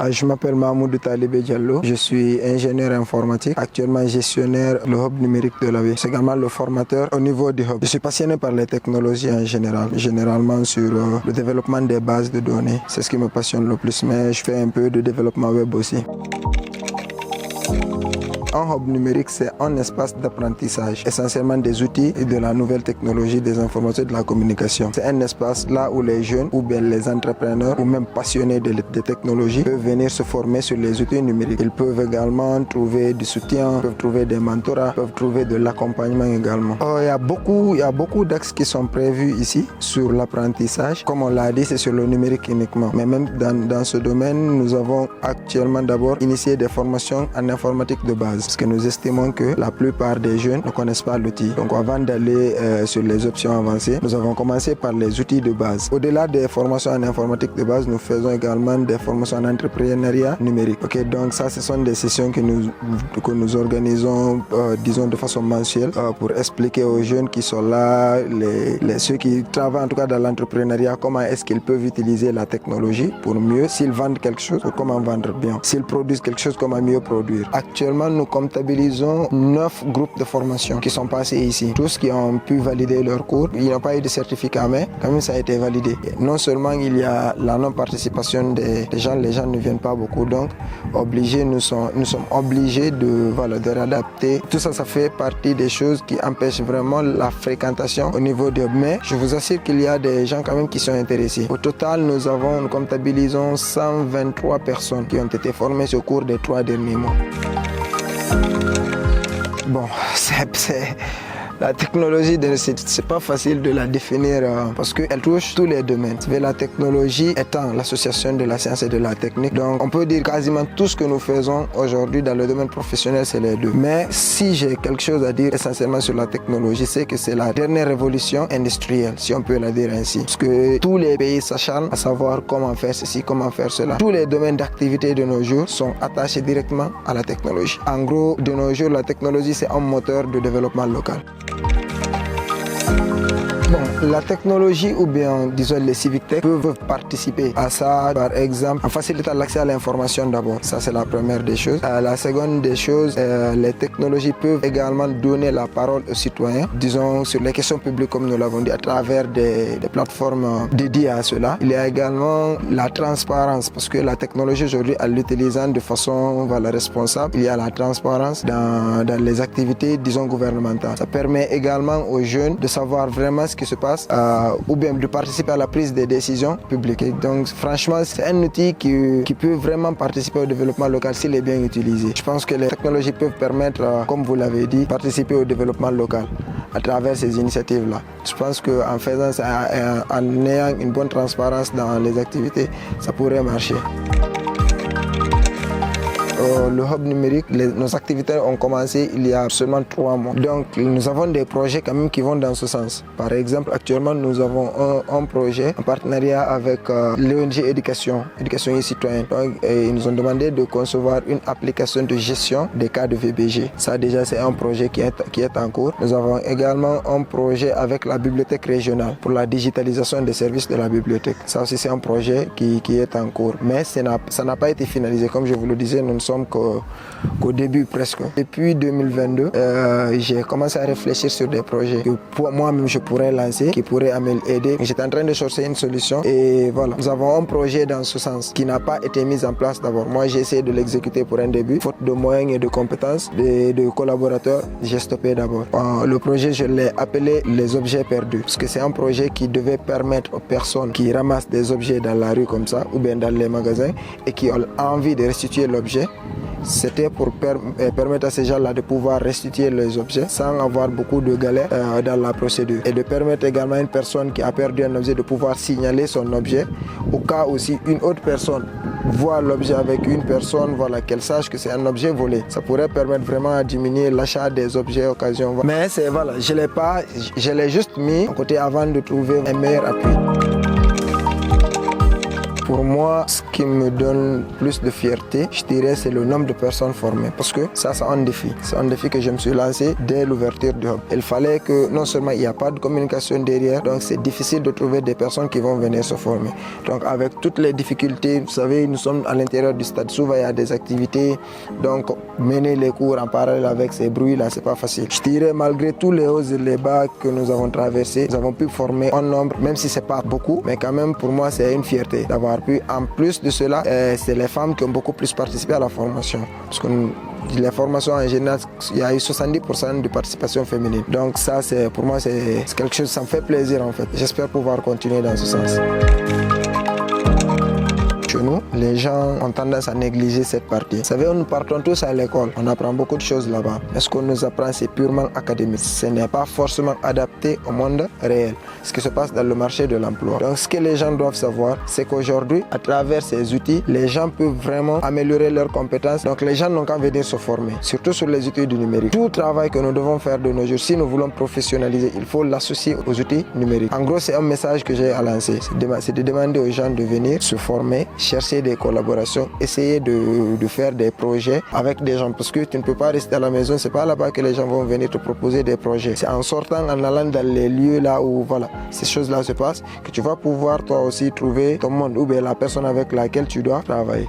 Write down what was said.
Je m'appelle Mahmoud Talibé Diallo, je suis ingénieur informatique, actuellement gestionnaire le hub numérique de la ville. C'est également le formateur au niveau du hub. Je suis passionné par les technologies en général, généralement sur le développement des bases de données. C'est ce qui me passionne le plus, mais je fais un peu de développement web aussi. Un hub numérique, c'est un espace d'apprentissage, essentiellement des outils et de la nouvelle technologie des informations et de la communication. C'est un espace là où les jeunes ou bien les entrepreneurs ou même passionnés de technologies peuvent venir se former sur les outils numériques. Ils peuvent également trouver du soutien, peuvent trouver des mentorats, peuvent trouver de l'accompagnement également. Il y a beaucoup d'axes qui sont prévus ici sur l'apprentissage. Comme on l'a dit, c'est sur le numérique uniquement. Mais même dans ce domaine, nous avons actuellement d'abord initié des formations en informatique de base. Parce que nous estimons que la plupart des jeunes ne connaissent pas l'outil. Donc avant d'aller sur les options avancées, nous avons commencé par les outils de base. Au-delà des formations en informatique de base, nous faisons également des formations en entrepreneuriat numérique. Donc ça, ce sont des sessions que nous organisons, disons de façon mensuelle, pour expliquer aux jeunes qui sont là, ceux qui travaillent en tout cas dans l'entrepreneuriat, comment est-ce qu'ils peuvent utiliser la technologie pour mieux, s'ils vendent quelque chose, ou comment vendre bien. S'ils produisent quelque chose, comment mieux produire. Actuellement, nous comptabilisons 9 groupes de formation qui sont passés ici. Tous qui ont pu valider leur cours. Il n'y a pas eu de certificat, mais quand même ça a été validé. Non seulement il y a la non-participation des gens, les gens ne viennent pas beaucoup, donc nous sommes obligés de réadapter. Tout ça, ça fait partie des choses qui empêchent vraiment la fréquentation au niveau de... Mais je vous assure qu'il y a des gens quand même qui sont intéressés. Au total, nous comptabilisons 123 personnes qui ont été formées au cours des 3 derniers mois. Bon, la technologie, c'est pas facile de la définir parce qu'elle touche tous les domaines. La technologie étant l'association de la science et de la technique, donc on peut dire quasiment tout ce que nous faisons aujourd'hui dans le domaine professionnel, c'est les deux. Mais si j'ai quelque chose à dire essentiellement sur la technologie, c'est que c'est la dernière révolution industrielle, si on peut la dire ainsi. Parce que tous les pays s'acharnent à savoir comment faire ceci, comment faire cela. Tous les domaines d'activité de nos jours sont attachés directement à la technologie. En gros, de nos jours, la technologie, c'est un moteur de développement local. La technologie ou bien, disons, les civic tech peuvent participer à ça, par exemple, en facilitant l'accès à l'information d'abord. Ça, c'est la première des choses. La seconde des choses, les technologies peuvent également donner la parole aux citoyens, disons, sur les questions publiques, comme nous l'avons dit, à travers des plateformes dédiées à cela. Il y a également la transparence, parce que la technologie aujourd'hui, en l'utilisant de façon responsable, il y a la transparence dans les activités, disons, gouvernementales. Ça permet également aux jeunes de savoir vraiment ce qui se passe ou bien de participer à la prise des décisions publiques. Et donc franchement, c'est un outil qui peut vraiment participer au développement local s'il est bien utilisé. Je pense que les technologies peuvent permettre, comme vous l'avez dit, participer au développement local à travers ces initiatives-là. Je pense qu'en faisant ça, en ayant une bonne transparence dans les activités, ça pourrait marcher. Le hub numérique, nos activités ont commencé il y a seulement 3 mois. Donc nous avons des projets quand même qui vont dans ce sens. Par exemple, actuellement nous avons un projet en partenariat avec l'ONG Éducation et Citoyenne. Donc, ils nous ont demandé de concevoir une application de gestion des cas de VBG. Ça déjà c'est un projet qui est en cours. Nous avons également un projet avec la bibliothèque régionale pour la digitalisation des services de la bibliothèque. Ça aussi c'est un projet qui est en cours. Mais ça n'a pas été finalisé. Comme je vous le disais, nous ne sommes qu'au début presque. Depuis 2022, j'ai commencé à réfléchir sur des projets que moi-même je pourrais lancer, qui pourraient m'aider. J'étais en train de chercher une solution et voilà. Nous avons un projet dans ce sens qui n'a pas été mis en place d'abord. Moi j'ai essayé de l'exécuter pour un début. Faute de moyens et de compétences de collaborateurs, j'ai stoppé d'abord. Le projet, je l'ai appelé les objets perdus. Parce que c'est un projet qui devait permettre aux personnes qui ramassent des objets dans la rue comme ça ou bien dans les magasins et qui ont envie de restituer l'objet. C'était pour permettre à ces gens-là de pouvoir restituer les objets sans avoir beaucoup de galères dans la procédure. Et de permettre également à une personne qui a perdu un objet de pouvoir signaler son objet au cas où si une autre personne voit l'objet avec une personne, qu'elle sache que c'est un objet volé. Ça pourrait permettre vraiment à diminuer l'achat des objets occasion. Mais je l'ai juste mis à côté avant de trouver un meilleur appui. Pour moi, ce qui me donne plus de fierté, je dirais, c'est le nombre de personnes formées. Parce que ça, c'est un défi. C'est un défi que je me suis lancé dès l'ouverture du hub. Il fallait que, non seulement il n'y a pas de communication derrière, donc c'est difficile de trouver des personnes qui vont venir se former. Donc avec toutes les difficultés, vous savez, nous sommes à l'intérieur du stade, souvent il y a des activités, donc mener les cours en parallèle avec ces bruits-là, c'est pas facile. Je dirais, malgré tous les hauts et les bas que nous avons traversés, nous avons pu former un nombre, même si c'est pas beaucoup, mais quand même pour moi c'est une fierté d'avoir pu. En plus de cela, c'est les femmes qui ont beaucoup plus participé à la formation. Parce que les formations en général, il y a eu 70% de participation féminine. Donc ça, pour moi, c'est quelque chose, ça me fait plaisir en fait. J'espère pouvoir continuer dans ce sens. Chez nous, les gens ont tendance à négliger cette partie. Vous savez, nous partons tous à l'école, on apprend beaucoup de choses là-bas. Mais ce qu'on nous apprend, c'est purement académique. Ce n'est pas forcément adapté au monde réel, ce qui se passe dans le marché de l'emploi. Donc ce que les gens doivent savoir, c'est qu'aujourd'hui, à travers ces outils, les gens peuvent vraiment améliorer leurs compétences. Donc les gens n'ont qu'à venir se former, surtout sur les outils du numérique. Tout travail que nous devons faire de nos jours, si nous voulons professionnaliser, il faut l'associer aux outils numériques. En gros, c'est un message que j'ai à lancer. C'est de demander aux gens de venir se former, chercher des collaborations, essayer de faire des projets avec des gens, parce que tu ne peux pas rester à la maison, c'est pas là-bas que les gens vont venir te proposer des projets. C'est en sortant, en allant dans les lieux là où voilà, ces choses-là se passent, que tu vas pouvoir toi aussi trouver ton monde ou bien la personne avec laquelle tu dois travailler.